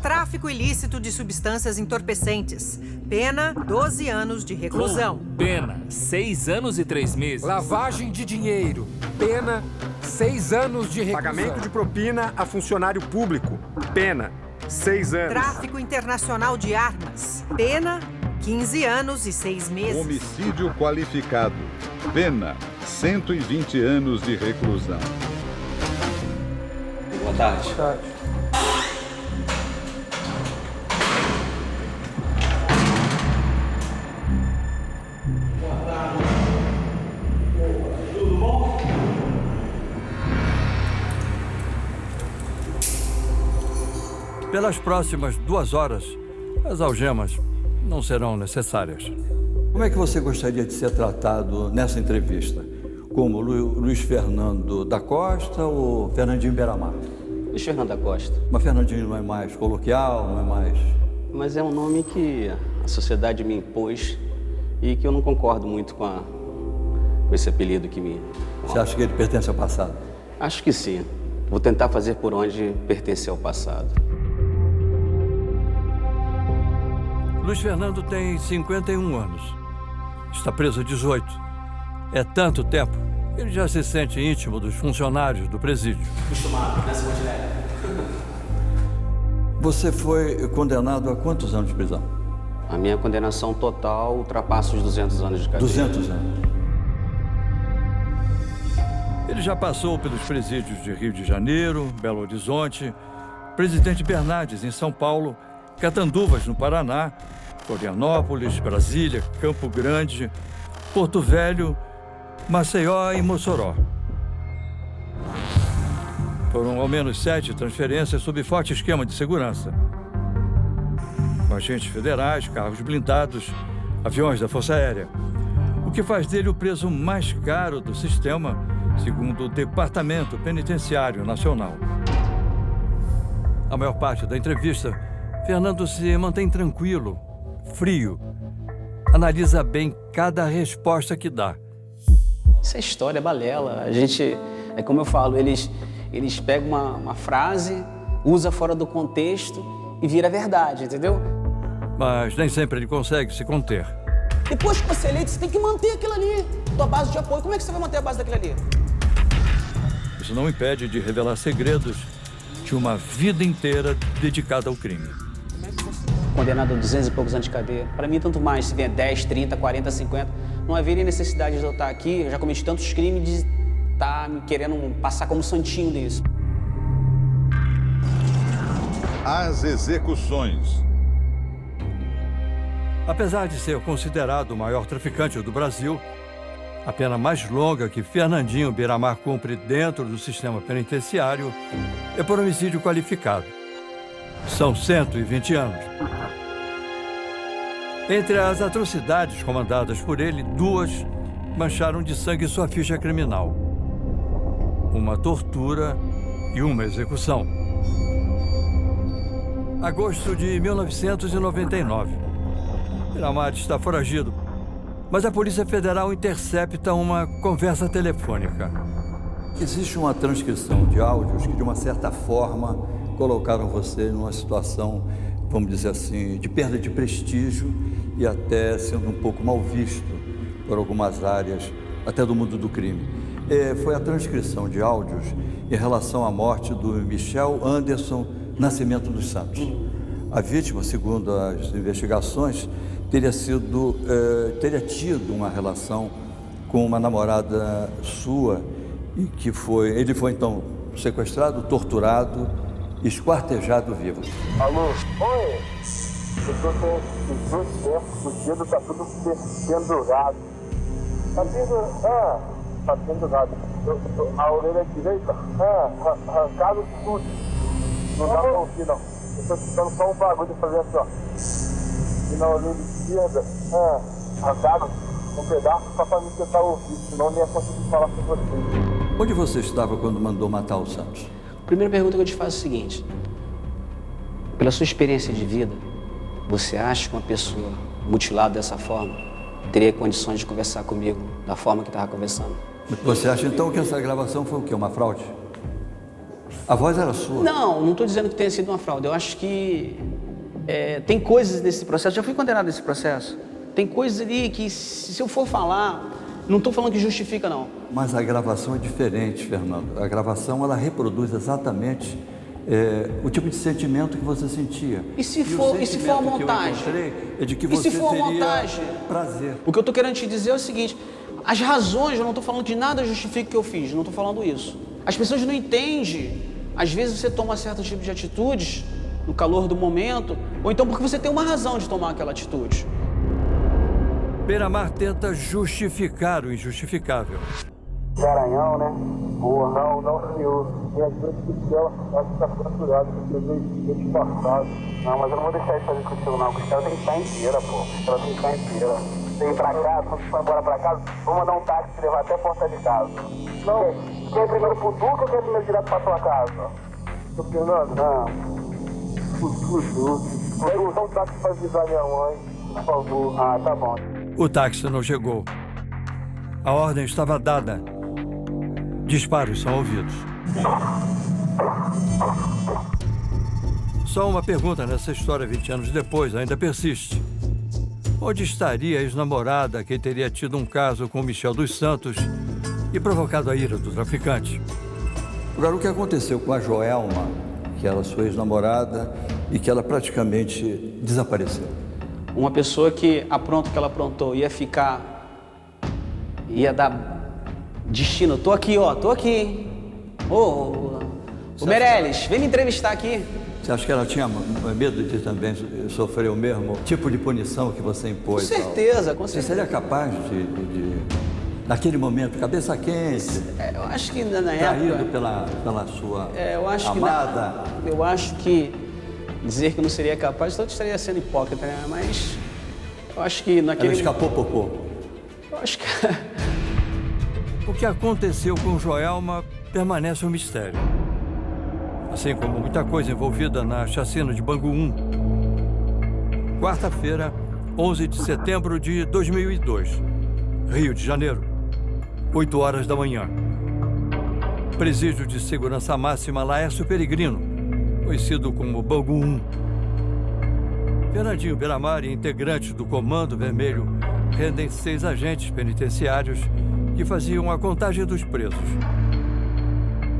Tráfico ilícito de substâncias entorpecentes. Pena, 12 anos de reclusão. Pena, 6 anos e 3 meses. Lavagem de dinheiro. Pena, 6 anos de reclusão. Pagamento de propina a funcionário público. Pena, 6 anos. Tráfico internacional de armas. Pena, 15 anos e 6 meses. Homicídio qualificado. Pena, 120 anos de reclusão. Boa tarde. Boa tarde. Pelas próximas 2 horas, as algemas não serão necessárias. Como é que você gostaria de ser tratado nessa entrevista? Como Luiz Fernando da Costa ou Fernandinho Beiramar? Luiz Fernando da Costa. Mas Fernandinho não é mais coloquial, não é mais... Mas é um nome que a sociedade me impôs e que eu não concordo muito com esse apelido que me... Você acha que ele pertence ao passado? Acho que sim. Vou tentar fazer por onde pertencer ao passado. Luiz Fernando tem 51 anos. Está preso há 18. É tanto tempo, ele já se sente íntimo dos funcionários do presídio. Acostumado, nessa quantidade. Você foi condenado a quantos anos de prisão? A minha condenação total ultrapassa os 200 anos de cadeia. 200 anos. Ele já passou pelos presídios de Rio de Janeiro, Belo Horizonte, Presidente Bernardes, em São Paulo, Catanduvas, no Paraná, Florianópolis, Brasília, Campo Grande, Porto Velho, Maceió e Mossoró. Foram ao menos 7 transferências sob forte esquema de segurança. Com agentes federais, carros blindados, aviões da Força Aérea. O que faz dele o preso mais caro do sistema, segundo o Departamento Penitenciário Nacional. A maior parte da entrevista, Fernando se mantém tranquilo, frio. Analisa bem cada resposta que dá. Isso é história, é balela. A gente, é como eu falo, eles pegam uma frase, usa fora do contexto e vira verdade, entendeu? Mas nem sempre ele consegue se conter. Depois que você é eleito, você tem que manter aquilo ali. Tua base de apoio, como é que você vai manter a base daquilo ali? Isso não impede de revelar segredos de uma vida inteira dedicada ao crime. Condenado a 200 e poucos anos de cadeia. Para mim, tanto mais, se vier 10, 30, 40, 50, não haveria necessidade de eu estar aqui. Eu já cometi tantos crimes de estar me querendo passar como santinho disso. As execuções. Apesar de ser considerado o maior traficante do Brasil, a pena mais longa que Fernandinho Beiramar cumpre dentro do sistema penitenciário é por homicídio qualificado. São 120 anos. Entre as atrocidades comandadas por ele, 2 mancharam de sangue sua ficha criminal. Uma tortura e uma execução. Agosto de 1999. Beiramar está foragido, mas a Polícia Federal intercepta uma conversa telefônica. Existe uma transcrição de áudios que, de uma certa forma, colocaram você numa situação, vamos dizer assim, de perda de prestígio e até sendo um pouco mal visto por algumas áreas, até do mundo do crime. Foi a transcrição de áudios em relação à morte do Michel Anderson Nascimento dos Santos. A vítima, segundo as investigações, teria tido uma relação com uma namorada sua e que ele foi então sequestrado, torturado, esquartejado vivo. Alô? Oi? Eu tô com os 2 tempos, o dedo tá tudo pendurado. Tá pendurado? Tá pendurado. A orelha direita? Arrancado tudo. Não dá pra ouvir, não. Eu tô escutando só um bagulho de fazer assim, ó. E na orelha esquerda, arrancado um pedaço só pra mim tentar ouvir, senão nem ia conseguir falar com vocês. Onde você estava quando mandou matar o Santos? A primeira pergunta que eu te faço é o seguinte. Pela sua experiência de vida, você acha que uma pessoa mutilada dessa forma teria condições de conversar comigo da forma que estava conversando? Você acha então que essa gravação foi o quê? Uma fraude? A voz era sua? Não estou dizendo que tenha sido uma fraude. Eu acho que tem coisas nesse processo, já fui condenado nesse processo. Tem coisas ali que, se eu for falar, não estou falando que justifica, não. Mas a gravação é diferente, Fernando. A gravação, ela reproduz exatamente o tipo de sentimento que você sentia. E se for a montagem? É de que você teria prazer. O que eu estou querendo te dizer é o seguinte: as razões, eu não estou falando que nada justifica o que eu fiz, não estou falando isso. As pessoas não entendem. Às vezes você toma certo tipo de atitudes no calor do momento, ou então porque você tem uma razão de tomar aquela atitude. Beiramar tenta justificar o injustificável. Garanhão, né? Porra, não, senhor. Minha grande costela, acho que tá fraturada, porque eu vejo passado. Não, mas eu não vou deixar ele fazer isso contigo, não. A costela tem que estar inteira, pô. A costela tem que estar inteira. Vem pra casa, quando você for embora pra casa, vou mandar um táxi te levar até a porta de casa. Não, quer ir primeiro pro Duque ou quer ir primeiro direto pra tua casa? Tô Fernando? Não. Pro Duque. Vou usar um táxi pra avisar minha mãe, por favor. Ah, tá bom. O táxi não chegou. A ordem estava dada. Disparos são ouvidos. Só uma pergunta nessa história 20 anos depois ainda persiste. Onde estaria a ex-namorada que teria tido um caso com Michel dos Santos e provocado a ira do traficante? Agora, o que aconteceu com a Joelma, que era sua ex-namorada, e que ela praticamente desapareceu? Uma pessoa que apronta o que ela aprontou ia dar destino. Tô aqui, ó, tô aqui. Ô Meirelles, vem me entrevistar aqui. Você acha que ela tinha medo de também sofrer o mesmo tipo de punição que você impôs? Com certeza, com Você certeza. seria capaz naquele momento, cabeça quente, Eu acho que na traído época... pela sua eu acho amada? Eu acho que dizer que não seria capaz, então eu estaria sendo hipócrita, né? Mas eu acho que naquele... Ela escapou por pouco. Eu acho que... O que aconteceu com Joelma permanece um mistério. Assim como muita coisa envolvida na chacina de Bangu 1. Quarta-feira, 11 de setembro de 2002. Rio de Janeiro, 8 horas da manhã. Presídio de Segurança Máxima Laércio Peregrino, conhecido como Bangu 1. Fernandinho Beiramar e integrantes do Comando Vermelho rendem 6 agentes penitenciários que faziam a contagem dos presos.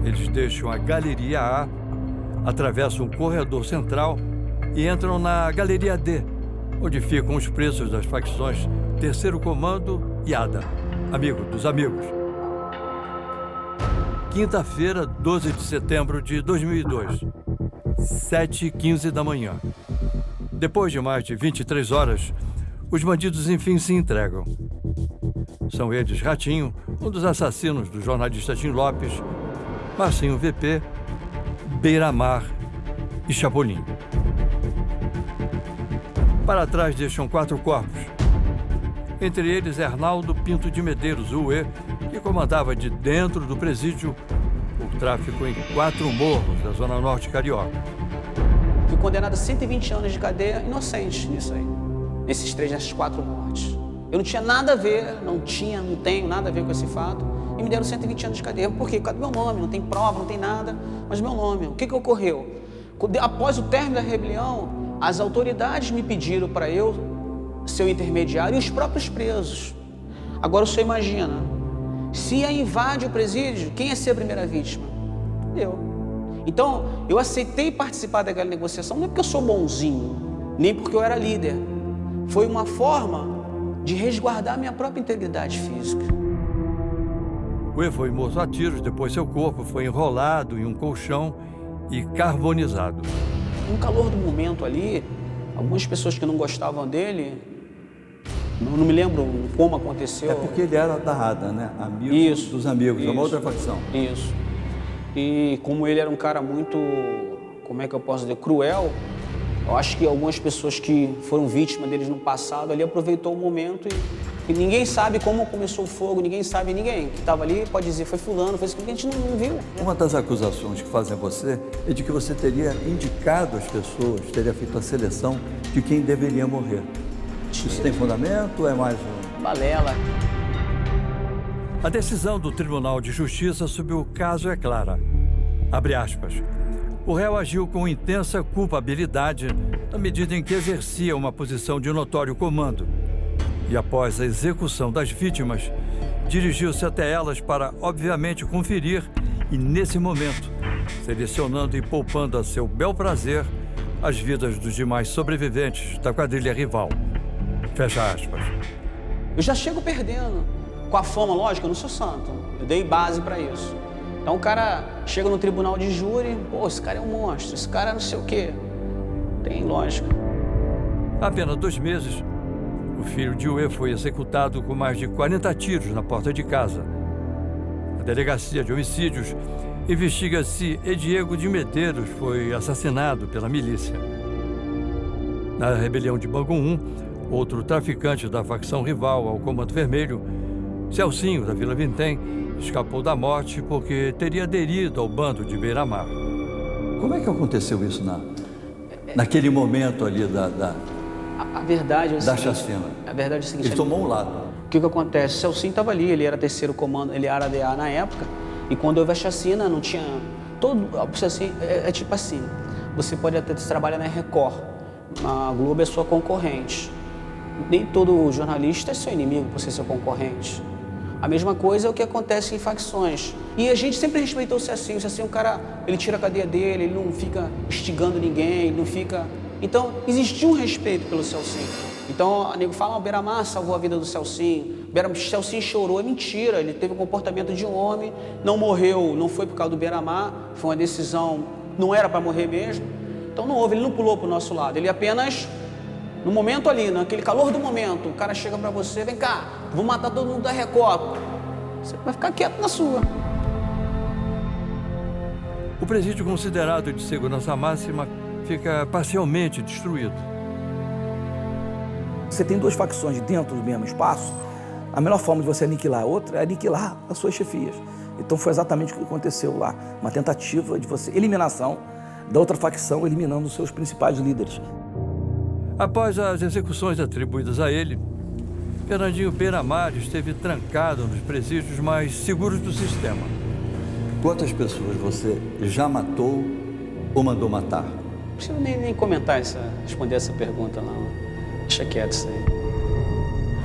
Eles deixam a Galeria A, atravessam um corredor central e entram na Galeria D, onde ficam os presos das facções Terceiro Comando e ADA, amigo dos amigos. Quinta-feira, 12 de setembro de 2002, 7h15 da manhã. Depois de mais de 23 horas, os bandidos enfim se entregam. São eles Ratinho, um dos assassinos do jornalista Tim Lopes, Marcinho VP, Beiramar e Chapolin. Para trás deixam 4 corpos. Entre eles, Arnaldo Pinto de Medeiros, UE, que comandava de dentro do presídio o tráfico em 4 morros da Zona Norte Carioca. Fui condenado a 120 anos de cadeia inocente nisso aí. Nessas 4 mortes. Eu não tinha nada a ver, não tenho nada a ver com esse fato. E me deram 120 anos de cadeia. Por quê? Por causa do meu nome, não tem prova, não tem nada, mas meu nome. O que ocorreu? Após o término da rebelião, as autoridades me pediram para eu ser o intermediário e os próprios presos. Agora o senhor imagina, se ia invade o presídio, quem ia ser a primeira vítima? Eu. Então, eu aceitei participar daquela negociação, não é porque eu sou bonzinho, nem porque eu era líder. Foi uma forma de resguardar minha própria integridade física. O E foi morto a tiros, depois seu corpo foi enrolado em um colchão e carbonizado. No calor do momento ali, algumas pessoas que não gostavam dele, não me lembro como aconteceu. É porque ele era da ADA, né? Amigo Isso, dos amigos, isso, uma outra facção. Isso. E como ele era um cara muito, como é que eu posso dizer, cruel, eu acho que algumas pessoas que foram vítimas deles no passado ali aproveitou o momento e ninguém sabe como começou o fogo, ninguém que estava ali pode dizer foi fulano, foi isso que a gente não viu. Uma das acusações que fazem a você é de que você teria indicado as pessoas, teria feito a seleção de quem deveria morrer. Isso tem fundamento ou é mais um... balela? A decisão do Tribunal de Justiça sobre o caso é clara. Abre aspas. O réu agiu com intensa culpabilidade na medida em que exercia uma posição de notório comando. E após a execução das vítimas, dirigiu-se até elas para, obviamente, conferir e, nesse momento, selecionando e poupando a seu bel prazer as vidas dos demais sobreviventes da quadrilha rival. Fecha aspas. Eu já chego perdendo. Com a fama, lógico, eu não sou santo. Eu dei base para isso. Então o cara chega no tribunal de júri, pô, esse cara é um monstro, esse cara não sei o quê. Tem lógica. Há apenas 2 meses, o filho de Uê foi executado com mais de 40 tiros na porta de casa. A Delegacia de Homicídios investiga se Diego de Medeiros foi assassinado pela milícia. Na rebelião de Bangu 1, outro traficante da facção rival ao Comando Vermelho, Celcinho, da Vila Vintém, escapou da morte porque teria aderido ao bando de Beira-Mar. Como é que aconteceu isso naquele momento ali A verdade é o da seguinte, chacina? A verdade é o seguinte. Ele tomou um lado. O que acontece? O Celcinho estava ali, ele era terceiro comando, ele era ADA na época, e quando houve a chacina, não tinha... Assim, é tipo assim, você pode até trabalhar na Record, a Globo é sua concorrente. Nem todo jornalista é seu inimigo por ser seu concorrente. A mesma coisa é o que acontece em facções. E a gente sempre respeitou o Celcinho. O Celcinho, o cara, ele tira a cadeia dele, ele não fica instigando ninguém, ele não fica... Então, existia um respeito pelo Celcinho. Então, o nego fala, o Beira-Mar salvou a vida do Celcinho. O Celcinho chorou, é mentira. Ele teve o comportamento de um homem, não morreu, não foi por causa do Beira-Mar, foi uma decisão, não era para morrer mesmo. Então, não houve, ele não pulou para o nosso lado. Ele apenas, no momento ali, naquele calor do momento, o cara chega para você, vem cá, vou matar todo mundo da Record. Você vai ficar quieto na sua. O presídio considerado de segurança máxima fica parcialmente destruído. Você tem 2 facções dentro do mesmo espaço, a melhor forma de você aniquilar a outra é aniquilar as suas chefias. Então foi exatamente o que aconteceu lá, uma tentativa de você eliminação da outra facção, eliminando os seus principais líderes. Após as execuções atribuídas a ele, Fernandinho Beira-Mar esteve trancado nos presídios mais seguros do sistema. Quantas pessoas você já matou ou mandou matar? Não preciso nem comentar responder essa pergunta, não. Deixa quieto isso aí.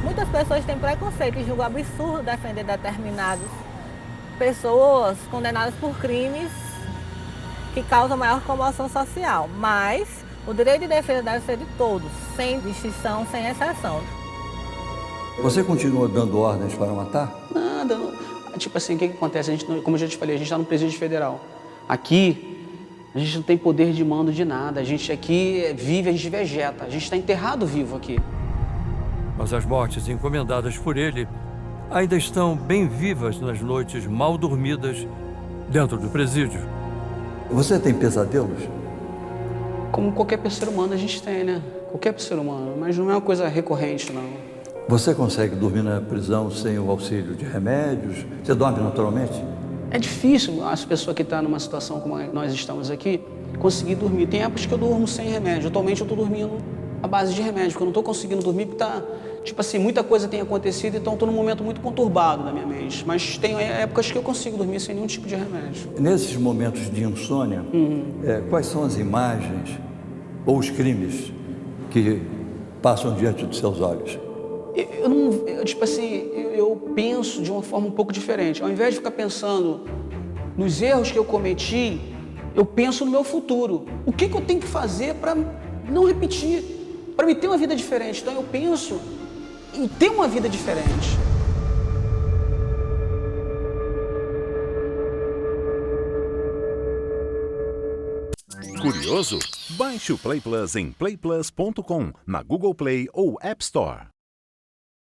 Muitas pessoas têm preconceito e julgam absurdo defender determinadas pessoas condenadas por crimes que causam maior comoção social. Mas o direito de defesa deve ser de todos, sem distinção, sem exceção. Você continua dando ordens para matar? Nada. Tipo assim, o que acontece? A gente, como eu já te falei, a gente está no presídio federal. Aqui, a gente não tem poder de mando de nada. A gente aqui vive, a gente vegeta. A gente está enterrado vivo aqui. Mas as mortes encomendadas por ele ainda estão bem vivas nas noites mal dormidas dentro do presídio. Você tem pesadelos? Como qualquer ser humano a gente tem, né? Qualquer ser humano, mas não é uma coisa recorrente, não. Você consegue dormir na prisão sem o auxílio de remédios? Você dorme naturalmente? É difícil as pessoas que estão numa situação como nós estamos aqui conseguir dormir. Tem épocas que eu durmo sem remédio. Atualmente eu estou dormindo à base de remédio, porque eu não estou conseguindo dormir porque tá, tipo assim, muita coisa tem acontecido, então estou num momento muito conturbado na minha mente. Mas tem épocas que eu consigo dormir sem nenhum tipo de remédio. Nesses momentos de insônia, quais são as imagens ou os crimes que passam diante dos seus olhos? Eu penso de uma forma um pouco diferente. Ao invés de ficar pensando nos erros que eu cometi, eu penso no meu futuro. O que eu tenho que fazer para não repetir, para me ter uma vida diferente? Então eu penso em ter uma vida diferente. Curioso? Baixe o Play Plus em playplus.com, na Google Play ou App Store.